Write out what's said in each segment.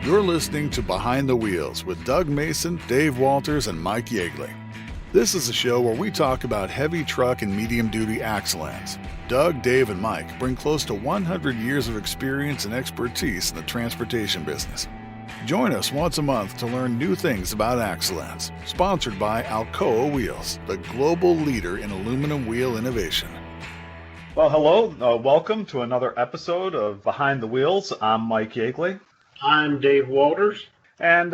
You're listening to Behind the Wheels with Doug Mason, Dave Walters, and Mike Yeagley. This is a show where we talk about heavy truck and medium-duty excellence. Doug, Dave, and Mike bring close to 100 years of experience and expertise in the transportation business. Join us once a month to learn new things about excellence. Sponsored by Alcoa Wheels, the global leader in aluminum wheel innovation. Well, hello. Welcome to another episode of Behind the Wheels. I'm Mike Yeagley. I'm Dave Walters. And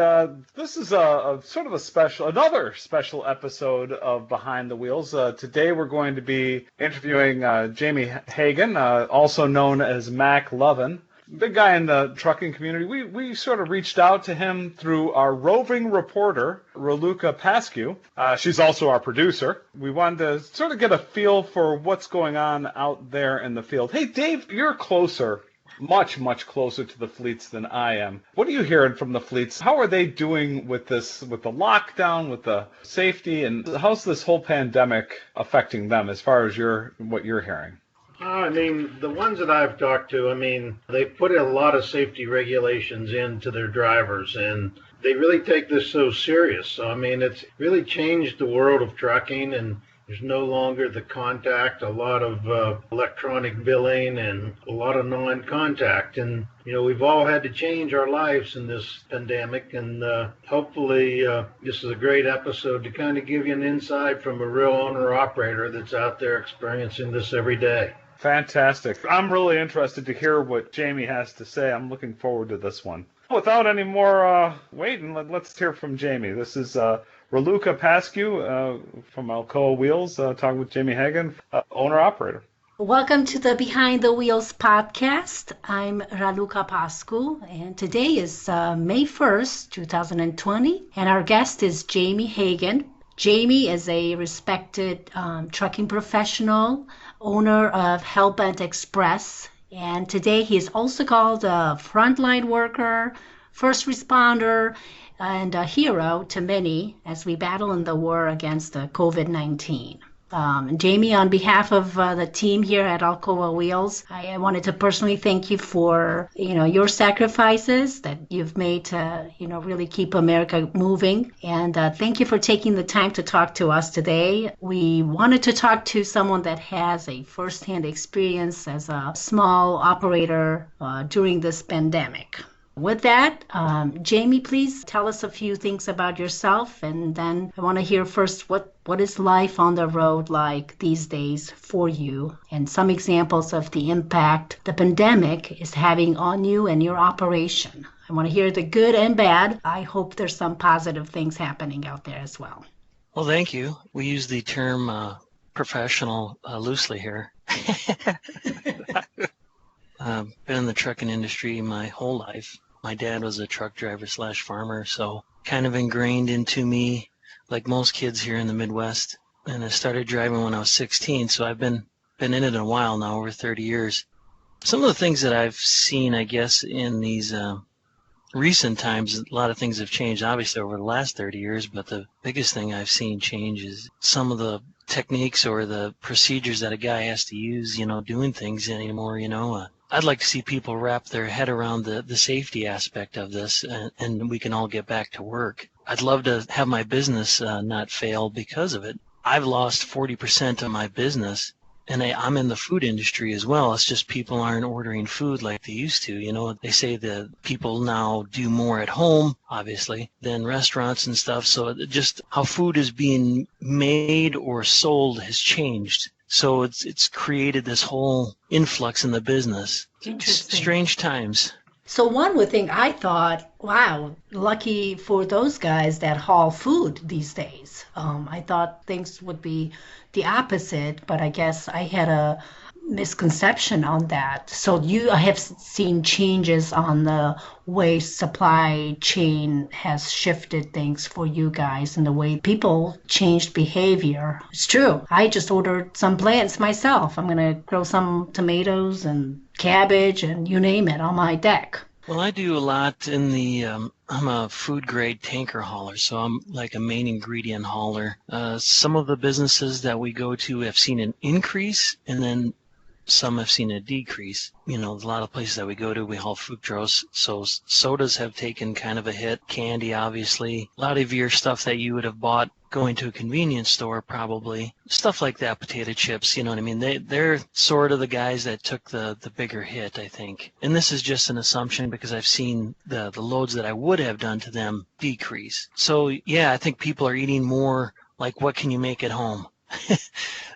this is another special episode of Behind the Wheels. Today we're going to be interviewing Jamie Hagen, also known as Mack Lovin. Big guy in the trucking community. We sort of reached out to him through our roving reporter, Raluca Pascu. She's also our producer. We wanted to sort of get a feel for what's going on out there in the field. Hey, Dave, you're closer. Much closer to the fleets than I am. What are you hearing from the fleets? How are they doing with this, with the lockdown, with the safety, and how's this whole pandemic affecting them as far as what you're hearing? The ones that I've talked to, they put a lot of safety regulations into their drivers, and they really take this so serious. So, it's really changed the world of trucking, and there's no longer the contact, a lot of electronic billing, and a lot of non-contact. And, we've all had to change our lives in this pandemic. And hopefully this is a great episode to kind of give you an insight from a real owner-operator that's out there experiencing this every day. Fantastic. I'm really interested to hear what Jamie has to say. I'm looking forward to this one. Without any more waiting, let's hear from Jamie. This is Raluca Pascu from Alcoa Wheels, talking with Jamie Hagen, owner-operator. Welcome to the Behind the Wheels podcast. I'm Raluca Pascu, and today is May 1st, 2020, and our guest is Jamie Hagen. Jamie is a respected trucking professional, owner of Hellbent Express, and today he is also called a frontline worker, first responder, and a hero to many as we battle in the war against the COVID-19. Jamie, on behalf of the team here at Alcoa Wheels, I wanted to personally thank you for, your sacrifices that you've made to, really keep America moving. And thank you for taking the time to talk to us today. We wanted to talk to someone that has a firsthand experience as a small operator during this pandemic. With that, Jamie, please tell us a few things about yourself, and then I want to hear first what is life on the road like these days for you, and some examples of the impact the pandemic is having on you and your operation. I want to hear the good and bad. I hope there's some positive things happening out there as well. Well, thank you. We use the term professional loosely here. Been in the trucking industry my whole life. My dad was a truck driver / farmer, so kind of ingrained into me like most kids here in the Midwest. And I started driving when I was 16, so I've been in it a while now, over 30 years. Some of the things that I've seen, I guess, in these recent times, a lot of things have changed, obviously, over the last 30 years, but the biggest thing I've seen change is some of the techniques or the procedures that a guy has to use, doing things anymore, I'd like to see people wrap their head around the safety aspect of this, and we can all get back to work. I'd love to have my business not fail because of it. I've lost 40% of my business, and I'm in the food industry as well. It's just people aren't ordering food like they used to. They say that people now do more at home, obviously, than restaurants and stuff. So just how food is being made or sold has changed. So it's created this whole influx in the business. Interesting. Strange times. So one would think, I thought, wow, lucky for those guys that haul food these days. I thought things would be the opposite, but I guess I had a misconception on that. So you have seen changes on the way supply chain has shifted things for you guys and the way people changed behavior. It's true. I just ordered some plants myself. I'm going to grow some tomatoes and cabbage and you name it on my deck. Well, I do a lot in the, I'm a food grade tanker hauler, so I'm like a main ingredient hauler. Some of the businesses that we go to have seen an increase, and then some have seen a decrease. A lot of places that we go to, we haul fructose, so sodas have taken kind of a hit. Candy, obviously. A lot of your stuff that you would have bought going to a convenience store, probably. Stuff like that, potato chips, you know what I mean? They're sort of the guys that took the bigger hit, I think. And this is just an assumption because I've seen the loads that I would have done to them decrease. So, yeah, I think people are eating more like what can you make at home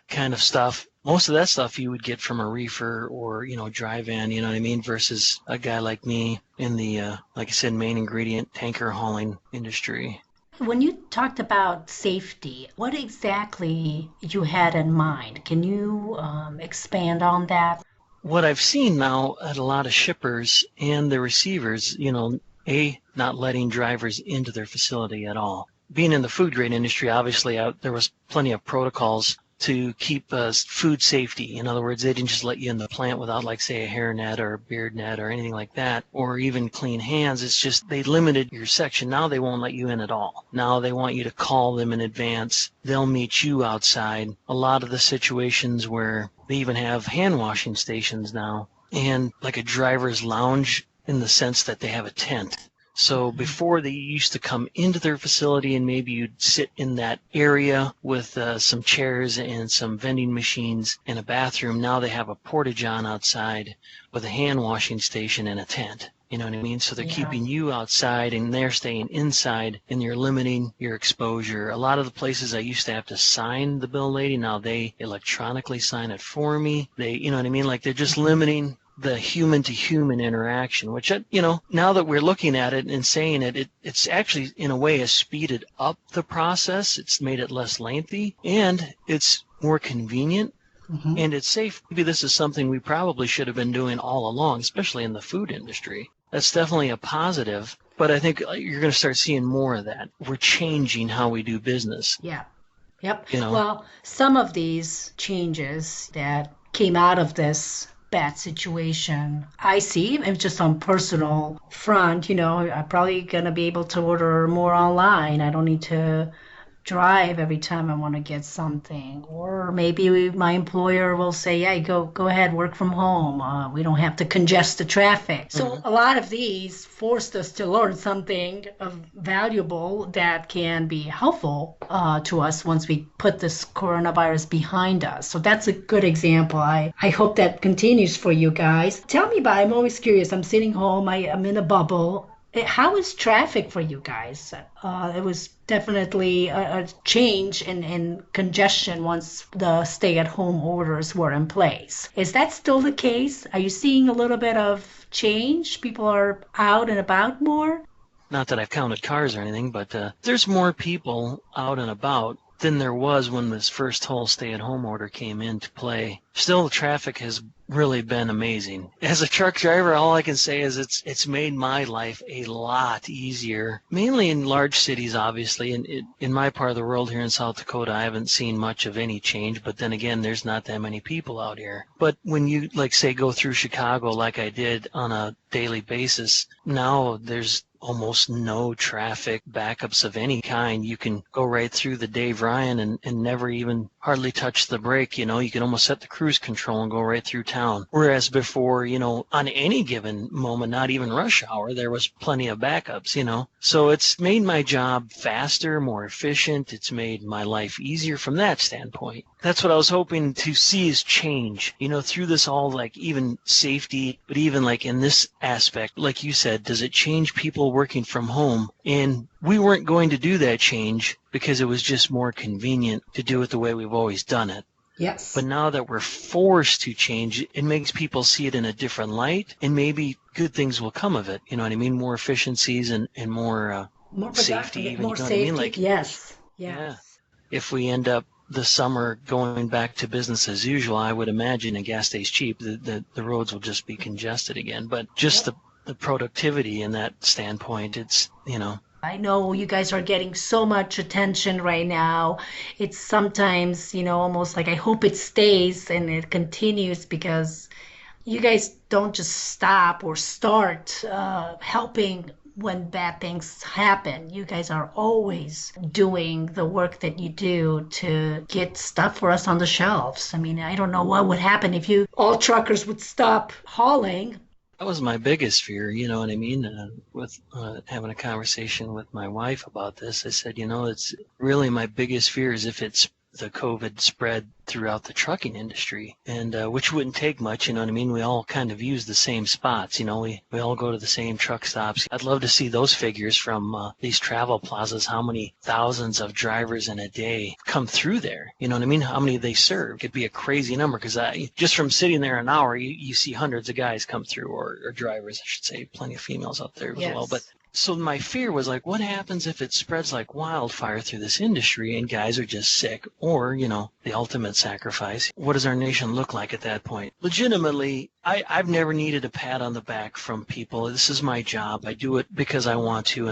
kind of stuff. Most of that stuff you would get from a reefer or, dry van, you know what I mean, versus a guy like me in the, like I said, main ingredient tanker hauling industry. When you talked about safety, what exactly you had in mind? Can you expand on that? What I've seen now at a lot of shippers and the receivers, not letting drivers into their facility at all. Being in the food grade industry, obviously, there was plenty of protocols to keep food safety. In other words, they didn't just let you in the plant without, like, say, a hair net or a beard net or anything like that, or even clean hands. It's just they limited your section. Now they won't let you in at all. Now they want you to call them in advance. They'll meet you outside. A lot of the situations where they even have hand washing stations now, and like a driver's lounge in the sense that they have a tent. So before, they used to come into their facility and maybe you'd sit in that area with some chairs and some vending machines and a bathroom. Now they have a porta-john outside with a hand washing station and a tent. You know what I mean? So they're keeping you outside and they're staying inside, and you're limiting your exposure. A lot of the places I used to have to sign the bill lady, now they electronically sign it for me. You know what I mean? Like, they're just limiting the human-to-human interaction, which, now that we're looking at it and saying it's actually, in a way, has speeded up the process. It's made it less lengthy, and it's more convenient, and it's safe. Maybe this is something we probably should have been doing all along, especially in the food industry. That's definitely a positive, but I think you're going to start seeing more of that. We're changing how we do business. Yeah. Yep. Well, some of these changes that came out of this bad situation, I see, and just on personal front, I'm probably going to be able to order more online. I don't need to drive every time I want to get something. Or maybe my employer will say, yeah, go ahead, work from home. We don't have to congest the traffic. So a lot of these forced us to learn something valuable that can be helpful to us once we put this coronavirus behind us. So that's a good example. I hope that continues for you guys. Tell me about it. I'm always curious. I'm sitting home. I'm in a bubble. How is traffic for you guys? It was definitely a change in congestion once the stay-at-home orders were in place. Is that still the case? Are you seeing a little bit of change? People are out and about more? Not that I've counted cars or anything, but there's more people out and about than there was when this first whole stay-at-home order came into play. Still, the traffic has really been amazing. As a truck driver, all I can say is it's made my life a lot easier, mainly in large cities, obviously. And in my part of the world here in South Dakota, I haven't seen much of any change, but then again, there's not that many people out here. But when you, like, say, go through Chicago like I did on a daily basis, now there's almost no traffic backups of any kind. You can go right through the Dave Ryan and never even hardly touch the brake. You can almost set the cruise control and go right through town. Whereas before, on any given moment, not even rush hour, there was plenty of backups, So it's made my job faster, more efficient. It's made my life easier from that standpoint. That's what I was hoping to see is change, through this all, like, even safety, but even like in this aspect, like you said, does it change people working from home? And we weren't going to do that change because it was just more convenient to do it the way we've always done it. Yes. But now that we're forced to change, it makes people see it in a different light, and maybe good things will come of it. You know what I mean? More efficiencies and more safety. Even, more safety. What I mean? Like, yes. Yeah. If we end up this summer going back to business as usual, I would imagine, and gas stays cheap, the roads will just be congested again. But just the productivity in that standpoint, it's, I know you guys are getting so much attention right now. It's sometimes, almost like I hope it stays and it continues, because you guys don't just stop or start helping when bad things happen. You guys are always doing the work that you do to get stuff for us on the shelves. I mean, I don't know what would happen if all truckers would stop hauling. That was my biggest fear, you know what I mean? With having a conversation with my wife about this, I said, it's really my biggest fear is if the COVID spread throughout the trucking industry, and which wouldn't take much, you know what I mean? We all kind of use the same spots, we all go to the same truck stops. I'd love to see those figures from these travel plazas, how many thousands of drivers in a day come through there, you know what I mean? How many they serve. It could be a crazy number, because just from sitting there an hour, you see hundreds of guys come through, or drivers, I should say, plenty of females out there as well. But so my fear was like, what happens if it spreads like wildfire through this industry and guys are just sick, or, the ultimate sacrifice? What does our nation look like at that point? Legitimately, I've never needed a pat on the back from people. This is my job. I do it because I want to,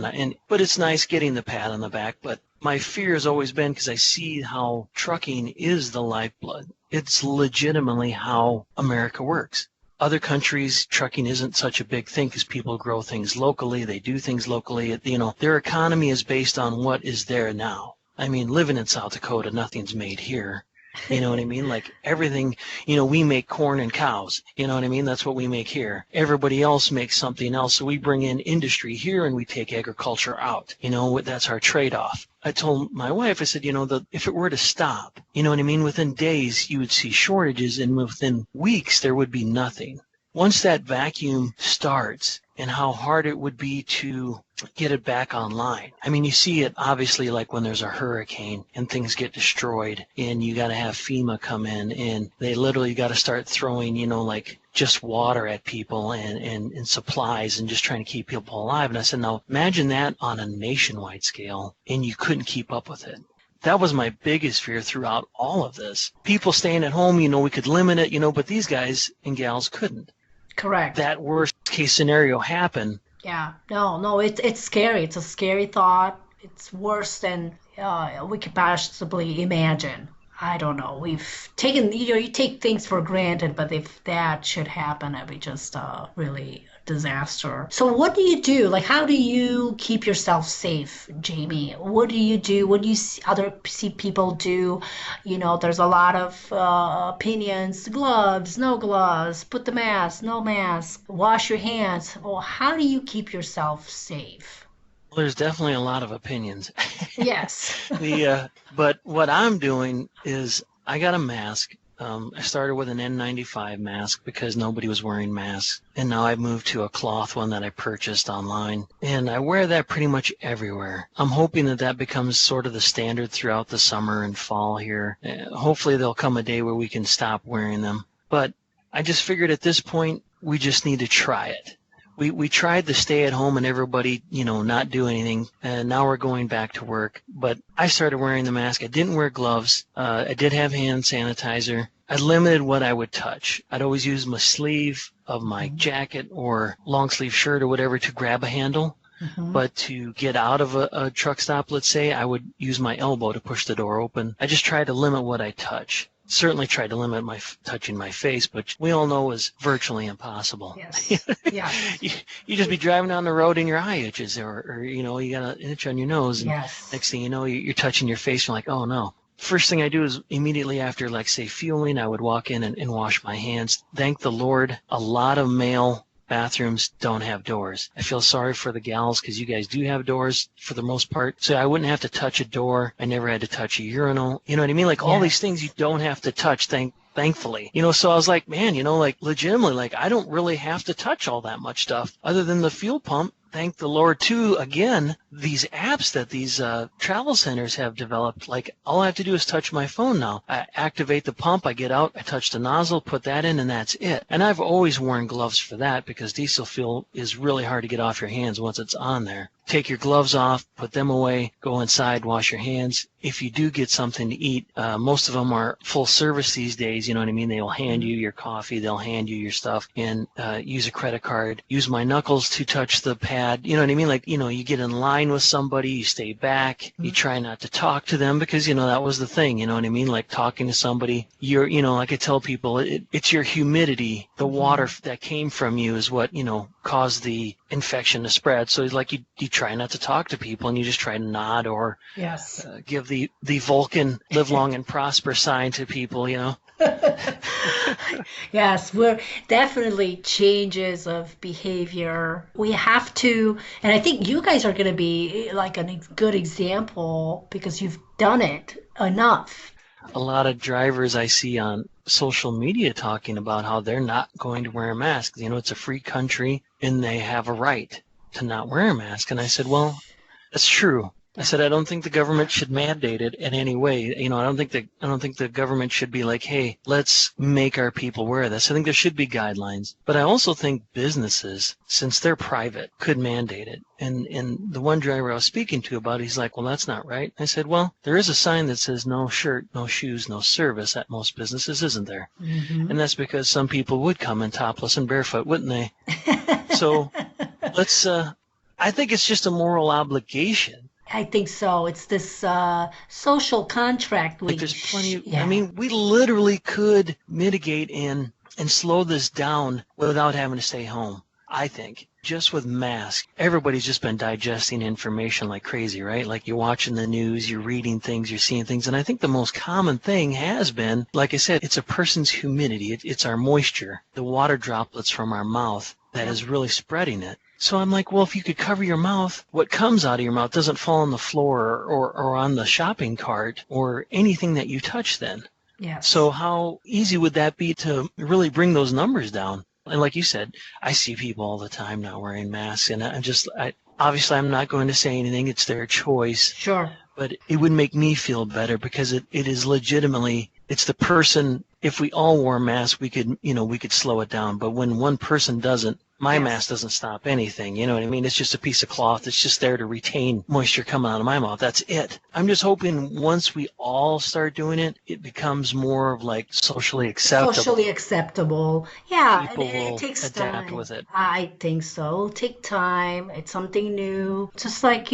but it's nice getting the pat on the back. But my fear has always been, because I see how trucking is the lifeblood. It's legitimately how America works. Other countries, trucking isn't such a big thing because people grow things locally. They do things locally. Their economy is based on what is there now. I mean, living in South Dakota, nothing's made here. You know what I mean? Like everything, we make corn and cows. You know what I mean? That's what we make here. Everybody else makes something else. So we bring in industry here and we take agriculture out. That's our trade-off. I told my wife, I said, if it were to stop, you know what I mean? Within days, you would see shortages, and within weeks, there would be nothing. Once that vacuum starts, and how hard it would be to get it back online. I mean, you see it obviously like when there's a hurricane and things get destroyed, and you got to have FEMA come in, and they literally got to start throwing, like just water at people and supplies, and just trying to keep people alive. And I said, now imagine that on a nationwide scale, and you couldn't keep up with it. That was my biggest fear throughout all of this. People staying at home, we could limit it, but these guys and gals couldn't. Correct. That worst case scenario happened. Yeah. No, it's scary. It's a scary thought. It's worse than we could possibly imagine. I don't know. We've taken, you take things for granted, but if that should happen, it'd be just really a disaster. So what do you do? Like, how do you keep yourself safe, Jamie? What do you do? What do you see people do? There's a lot of opinions, gloves, no gloves, put the mask, no mask, wash your hands. Well, how do you keep yourself safe? There's definitely a lot of opinions. Yes. But what I'm doing is I got a mask. I started with an N95 mask because nobody was wearing masks. And now I've moved to a cloth one that I purchased online. And I wear that pretty much everywhere. I'm hoping that becomes sort of the standard throughout the summer and fall here. Hopefully there'll come a day where we can stop wearing them. But I just figured at this point, we just need to try it. We tried to stay at home and everybody, not do anything. And now we're going back to work. But I started wearing the mask. I didn't wear gloves. I did have hand sanitizer. I limited what I would touch. I'd always use my sleeve of my jacket or long sleeve shirt or whatever to grab a handle. Mm-hmm. But to get out of a truck stop, let's say, I would use my elbow to push the door open. I just tried to limit what I touch. Certainly tried to limit my touching my face, but we all know is virtually impossible. Yes. Yeah. You just be driving down the road and your eye itches, or you got an itch on your nose, and yes. Next thing you know, you're touching your face. You're like, oh no. First thing I do is immediately after, like, say, fueling, I would walk in and wash my hands. Thank the Lord, a lot of male bathrooms don't have doors. I feel sorry for the gals because you guys do have doors for the most part. So I wouldn't have to touch a door. I never had to touch a urinal. You know what I mean? Like all these things you don't have to touch, thankfully. So I was like, man, legitimately, I don't really have to touch all that much stuff other than the fuel pump. Thank the Lord, too, again, these apps that these travel centers have developed, like all I have to do is touch my phone now. I activate the pump, I get out, I touch the nozzle, put that in, and that's it. And I've always worn gloves for that because diesel fuel is really hard to get off your hands once it's on there. Take your gloves off, put them away, go inside, wash your hands. If you do get something to eat, most of them are full service these days, you know what I mean? They will hand you your coffee, they'll hand you your stuff, and use a credit card. Use my knuckles to touch the pad, you know what I mean? Like, you get in line line with somebody, you stay back, you try not to talk to them because, that was the thing, you know what I mean? Like talking to somebody, like I tell people, it's your humidity, the water that came from you is what, caused the infection to spread. So it's like you try not to talk to people and you just try to nod or give the Vulcan live long and prosper sign to people, Yes, we're definitely changes of behavior. We have to, and I think you guys are going to be like a good example because you've done it enough. A lot of drivers I see on social media talking about how they're not going to wear a mask. It's a free country and they have a right to not wear a mask. And I said, well, that's true. I said, I don't think the government should mandate it in any way. I don't think the government should be like, hey, let's make our people wear this. I think there should be guidelines. But I also think businesses, since they're private, could mandate it. And the one driver I was speaking to about it, he's like, well, that's not right. I said, well, there is a sign that says no shirt, no shoes, no service at most businesses, isn't there? Mm-hmm. And that's because some people would come in topless and barefoot, wouldn't they? So let's, I think it's just a moral obligation. I think so. It's this social contract. There's plenty. I mean, we literally could mitigate and slow this down without having to stay home. I think just with masks, everybody's just been digesting information like crazy, right? Like you're watching the news, you're reading things, you're seeing things, and I think the most common thing has been, like I said, it's a person's humidity. It's our moisture, the water droplets from our mouth that is really spreading it. So I'm like, well, if you could cover your mouth, what comes out of your mouth doesn't fall on the floor or on the shopping cart or anything that you touch then. Yeah. So how easy would that be to really bring those numbers down? And like you said, I see people all the time not wearing masks, and obviously I'm not going to say anything. It's their choice. Sure. But it would make me feel better because it is legitimately, it's the person. If we all wore masks, we could slow it down. But when one person doesn't, my mask doesn't stop anything. You know what I mean? It's just a piece of cloth. It's just there to retain moisture coming out of my mouth. That's it. I'm just hoping once we all start doing it, it becomes more of like socially acceptable. Socially acceptable. Yeah, People and it will takes adapt time. with it. I think so. It'll take time. It's something new. Just like,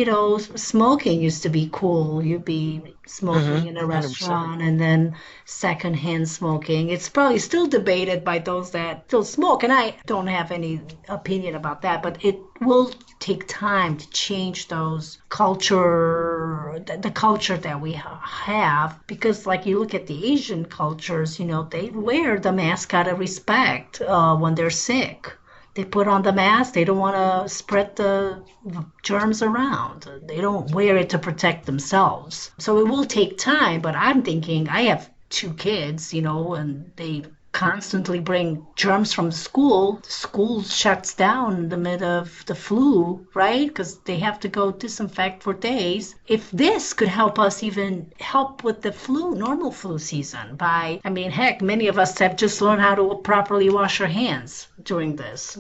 smoking used to be cool. You'd be smoking in a 100%. restaurant and then secondhand smoking. It's probably still debated by those that still smoke, and I don't have any opinion about that, but it will take time to change those the culture that we have, because like you look at the Asian cultures, they wear the mask out of respect when they're sick. They put on the mask. They don't want to spread the germs around. They don't wear it to protect themselves. So it will take time, but I'm thinking, I have 2 kids, and they constantly bring germs from school. The school shuts down in the middle of the flu, right? Because they have to go disinfect for days. If this could help us even help with the normal flu season heck, many of us have just learned how to properly wash our hands during this.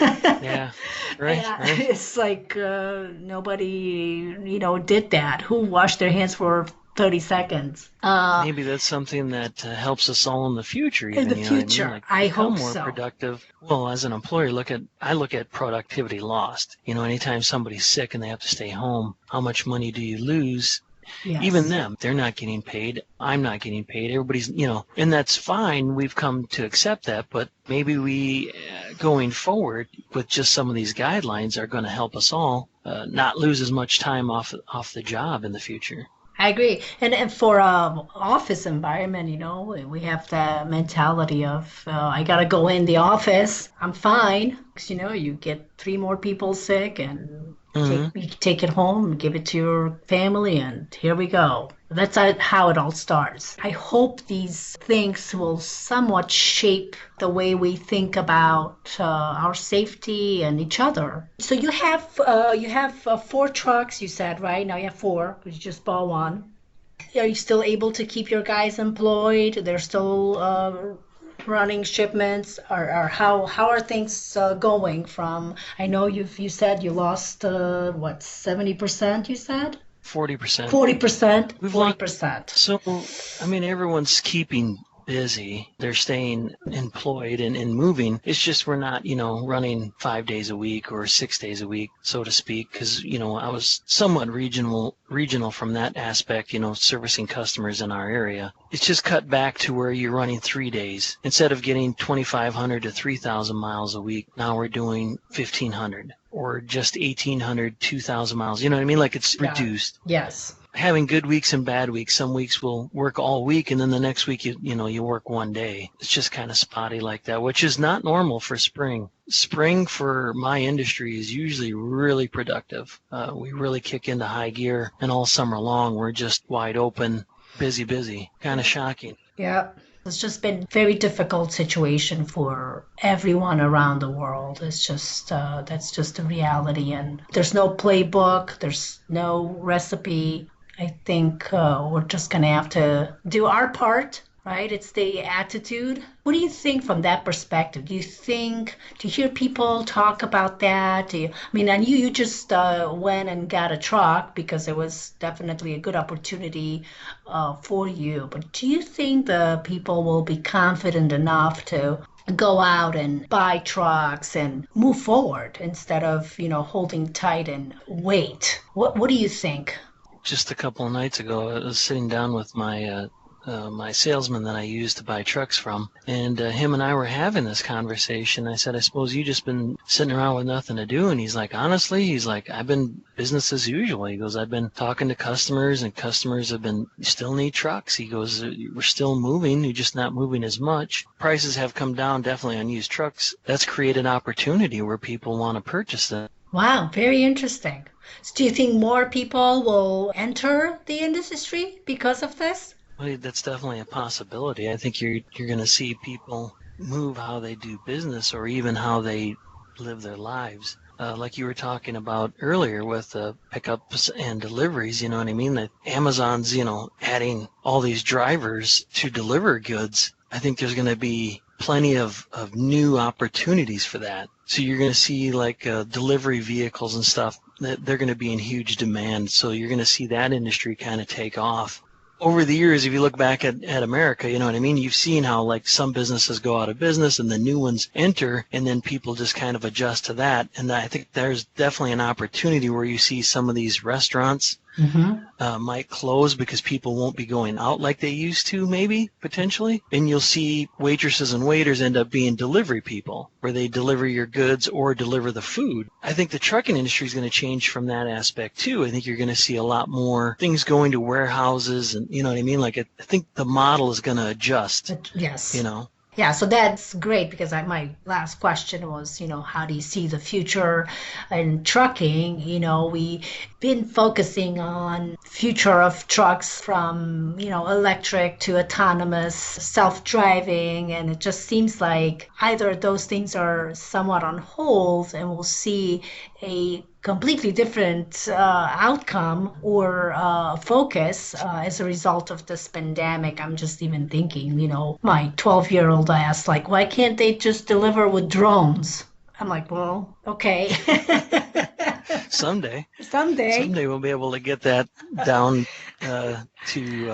Yeah, right. It's like nobody, did that. Who washed their hands for 30 seconds. Maybe that's something that helps us all in the future. Even, in the future, what I mean? I hope more so. Productive. Well, as an employer, I look at productivity lost. anytime somebody's sick and they have to stay home, how much money do you lose? Yes. Even them, they're not getting paid. I'm not getting paid. Everybody's, and that's fine. We've come to accept that, but maybe we, going forward with just some of these guidelines, are going to help us all not lose as much time off the job in the future. I agree. And for office environment, we have the mentality of, I got to go in the office. I'm fine. Because, you get 3 more people sick and you take it home, give it to your family, and here we go. That's how it all starts. I hope these things will somewhat shape the way we think about our safety and each other. So you have 4 trucks, you said, right? Now you have 4 because you just bought 1. Are you still able to keep your guys employed? They're still running shipments, or how are things going? From, I know you said you lost 70%, you said? 40%. 40%. We've 40%. So, everyone's keeping busy. They're staying employed and moving. It's just we're not, running 5 days a week or 6 days a week, so to speak, because, I was somewhat regional from that aspect, servicing customers in our area. It's just cut back to where you're running 3 days. Instead of getting 2,500 to 3,000 miles a week, now we're doing 1,500 or just 1,800, 2,000 miles. You know what I mean? Like it's reduced. Yes. Having good weeks and bad weeks. Some weeks we'll work all week, and then the next week you work 1 day. It's just kind of spotty like that, which is not normal for spring. Spring for my industry is usually really productive. We really kick into high gear, and all summer long we're just wide open, busy. Kind of shocking. Yeah. It's just been a very difficult situation for everyone around the world. It's just, that's just the reality. And there's no playbook. There's no recipe. I think we're just going to have to do our part, right? It's the attitude. What do you think from that perspective? Do you think, to hear people talk about that? I knew you just went and got a truck because it was definitely a good opportunity for you. But do you think the people will be confident enough to go out and buy trucks and move forward instead of, holding tight and wait? What do you think? Just a couple of nights ago, I was sitting down with my salesman that I use to buy trucks from, and him and I were having this conversation. I said, I suppose you just been sitting around with nothing to do. And he's like, honestly, I've been business as usual. He goes, I've been talking to customers, and customers still need trucks. He goes, we're still moving, you're just not moving as much. Prices have come down definitely on used trucks. That's created opportunity where people want to purchase them. Wow, very interesting. So do you think more people will enter the industry because of this? Well, that's definitely a possibility. I think you're going to see people move how they do business or even how they live their lives. Like you were talking about earlier with pickups and deliveries, you know what I mean? That Amazon's, adding all these drivers to deliver goods. I think there's going to be plenty of new opportunities for that. So you're going to see like delivery vehicles and stuff, that they're going to be in huge demand. So you're going to see that industry kind of take off. Over the years, if you look back at America, you know what I mean? You've seen how like some businesses go out of business and the new ones enter, and then people just kind of adjust to that. And I think there's definitely an opportunity where you see some of these restaurants might close because people won't be going out like they used to, maybe, potentially. And you'll see waitresses and waiters end up being delivery people, where they deliver your goods or deliver the food. I think the trucking industry is going to change from that aspect, too. I think you're going to see a lot more things going to warehouses, and you know what I mean? Like, I think the model is going to adjust. Yes. Yeah, so that's great because my last question was, how do you see the future in trucking? We've been focusing on future of trucks from, electric to autonomous, self-driving, and it just seems like either those things are somewhat on hold and we'll see a completely different outcome or focus as a result of this pandemic. I'm just even thinking, my 12-year-old asked, like, why can't they just deliver with drones? I'm like, well, okay. Someday Someday we'll be able to get that down to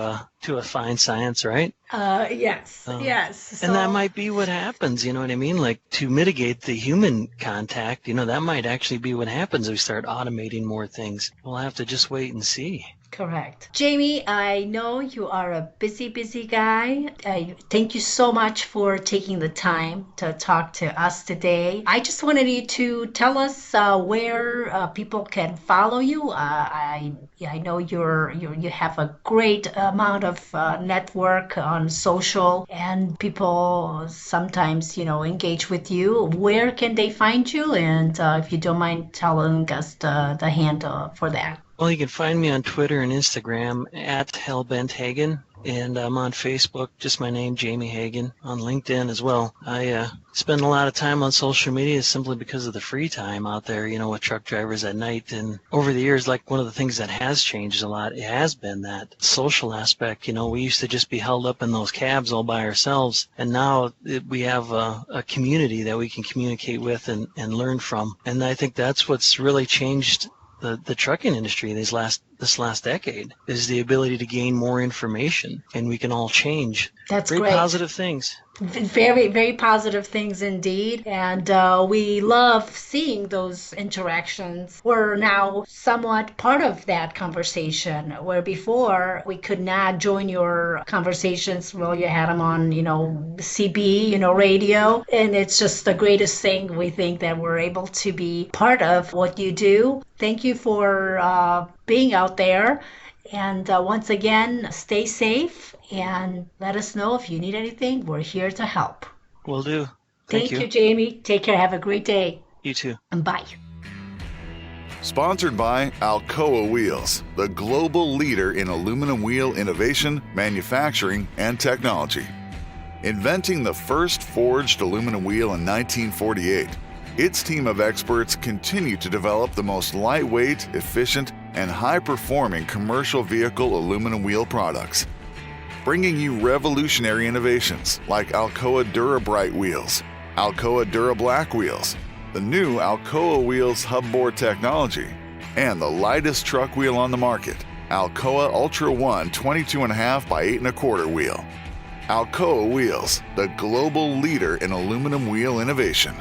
a fine science, right? Yes. And that might be what happens, you know what I mean? Like, to mitigate the human contact, that might actually be what happens if we start automating more things. We'll have to just wait and see. Correct. Jamie, I know you are a busy guy. Thank you so much for taking the time to talk to us today. I just wanted you to tell us where people can follow you. I know you have a great amount of network on social, and people sometimes engage with you. Where can they find you? And if you don't mind telling us the handle for that. Well, you can find me on Twitter and Instagram at HellbentHagen, and I'm on Facebook, just my name, Jamie Hagen, on LinkedIn as well. I spend a lot of time on social media simply because of the free time out there, with truck drivers at night. And over the years, like, one of the things that has changed a lot, it has been that social aspect. We used to just be held up in those cabs all by ourselves, and now we have a community that we can communicate with and learn from. And I think that's what's really changed the trucking industry these last this last decade is the ability to gain more information, and we can all change. That's Very great. positive things. Very, very positive things indeed. And we love seeing those interactions. We're now somewhat part of that conversation, where before we could not join your conversations. Well, you had them on, CB, radio. And it's just the greatest thing, we think, that we're able to be part of what you do. Thank you for being out there. And once again, stay safe and let us know if you need anything. We're here to help. Will do. Thank you, Jamie. Take care. Have a great day. You too. And bye. Sponsored by Alcoa Wheels, the global leader in aluminum wheel innovation, manufacturing, and technology. Inventing the first forged aluminum wheel in 1948, its team of experts continue to develop the most lightweight, efficient, and high-performing commercial vehicle aluminum wheel products, bringing you revolutionary innovations like Alcoa DuraBrite wheels, Alcoa DuraBlack wheels, the new Alcoa Wheels hubboard technology, and the lightest truck wheel on the market, Alcoa Ultra One 22.5 by 8.25 wheel. Alcoa Wheels, the global leader in aluminum wheel innovation.